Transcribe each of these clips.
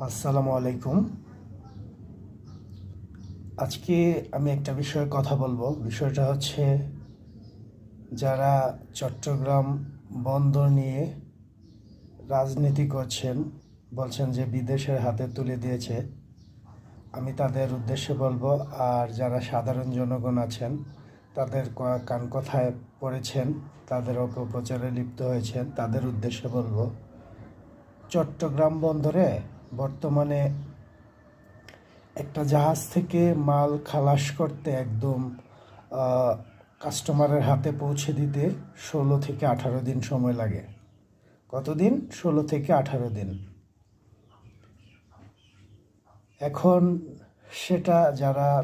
আসসালামু আলাইকুম। আজকে আমি একটা বিষয়ে কথা বলবো। বিষয়টা হচ্ছে, যারা চট্টগ্রাম বন্দর নিয়ে রাজনীতি করছেন, বলছেন যে বিদেশের হাতে তুলে দিয়েছে, আমি তাদের উদ্দেশ্যে বলবো। আর যারা সাধারণ জনগণ আছেন, তাদের কান কথায় পড়েছেন, তাদের অপপ্রচারে লিপ্ত হয়েছেন, তাদের উদ্দেশ্যে বলবো, চট্টগ্রাম বন্দরে বর্তমানে একটা জাহাজ থেকে মাল খালাস করতে একদম কাস্টমারের হাতে পৌঁছে দিতে 16 থেকে 18 দিন সময় লাগে। কতদিন? 16 থেকে 18 দিন। এখন সেটা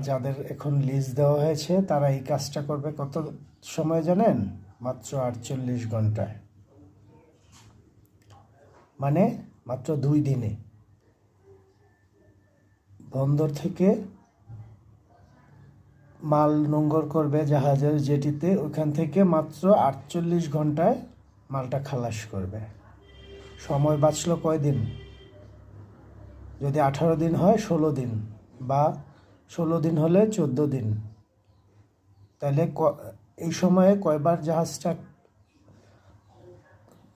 যাদের এখন লিজ দেওয়া হয়েছে, তারা এই কাজটা করবে কত সময় জানেন? মাত্র 48 ঘন্টায়, মানে মাত্র 2 দিনে বন্দর থেকে মাল নোঙ্গর করবে জাহাজের জেটিতে, ওইখান থেকে মাত্র 48 ঘন্টায় মালটা খালাস করবে। সময় বাঁচলো কয়দিন? যদি 18 দিন হয় 16 দিন, বা 16 দিন হলে 14 দিন। তাহলে এই সময়ে কয়বার জাহাজটা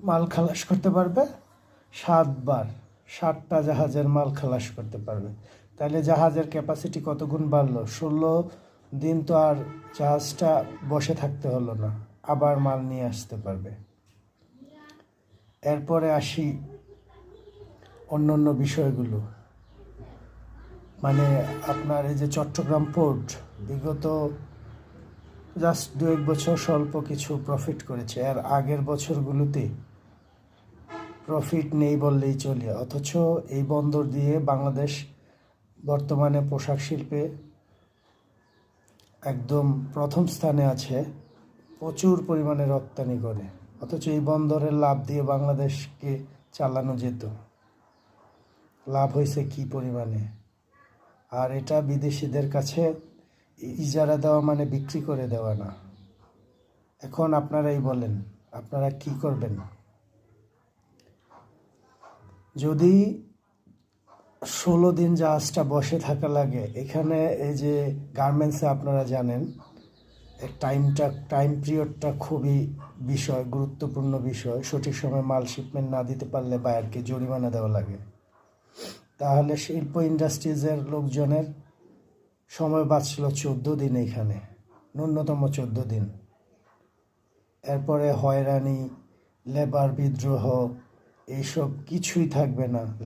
মাল খালাস করতে পারবে? 7 বার। 7টা জাহাজের মাল খালাস করতে পারবে। তাহলে জাহাজের ক্যাপাসিটি কত গুণ বাড়লো? 16 দিন তো আর জাহাজটা বসে থাকতে হলো না, আবার মাল নিয়ে আসতে পারবে। এরপরে আসি অন্য বিষয়গুলো। মানে আপনার এই যে চট্টগ্রাম পোর্ট বিগত জাস্ট 2-1 বছর স্বল্প কিছু প্রফিট করেছে, আর আগের বছরগুলোতে প্রফিট নেই বললেই চলে। অথচ এই বন্দর দিয়ে বাংলাদেশ বর্তমানে পোশাক শিল্পে একদম প্রথম স্থানে আছে, প্রচুর পরিমাণে রপ্তানি করে। অথচ এই বন্দরের লাভ দিয়ে বাংলাদেশকে চালানো যেত। লাভ হয়েছে কি পরিমাণে! আর এটা বিদেশিদের কাছে ইজারা দেওয়া মানে বিক্রি করে দেওয়া না। এখন আপনারাই বলেন, আপনারা কি করবেন? যদি 16 দিন জাহাজটা বসে থাকা লাগে, এখানে এই যে গার্মেন্টসে আপনারা জানেন টাইম পিরিয়ডটা খুবই গুরুত্বপূর্ণ বিষয়। সঠিক সময় মাল শিপমেন্ট না দিতে পারলে বায়ারকে জরিমানা দেওয়া লাগে। তাহলে শিল্প ইন্ডাস্ট্রিজের লোকজনের সময় বাঁচল 14 দিন, এখানে ন্যূনতম 14 দিন। এরপরে হয়রানি, লেবার বিদ্রোহ, এইসব কিছুই থাকবে না।